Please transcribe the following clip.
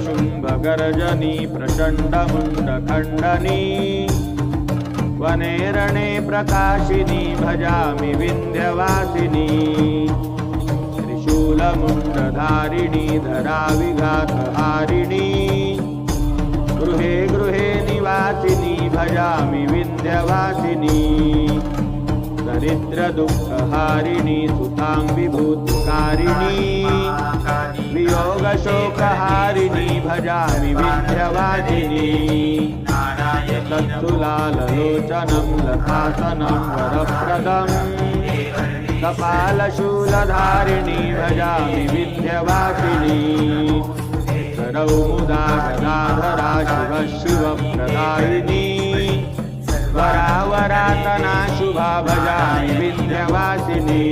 शुम्भगर्जनी प्रचण्डमुण्डखण्डनी वने रणे प्रकाशिनी भजामि विन्ध्यवासिनी त्रिशूलमुण्डधारिणी धराविघातहारिणी गृहे गृहे निवासिनी भजामि विन्ध्यवासिनी दरिद्रदुःखहारिणी सुतां विभूतिकारिणी वियोगशोकहारिणी भजामि विन्ध्यवासिनी तत्तुलाललोचनं लतासनं वरप्रदं कपालशूलधारिणी भजामि विन्ध्यवासिनी करौ मुदा गदाधरा शिवशिवप्रदायिनी वरावरातना शुभा भजामि विन्ध्यवासिनी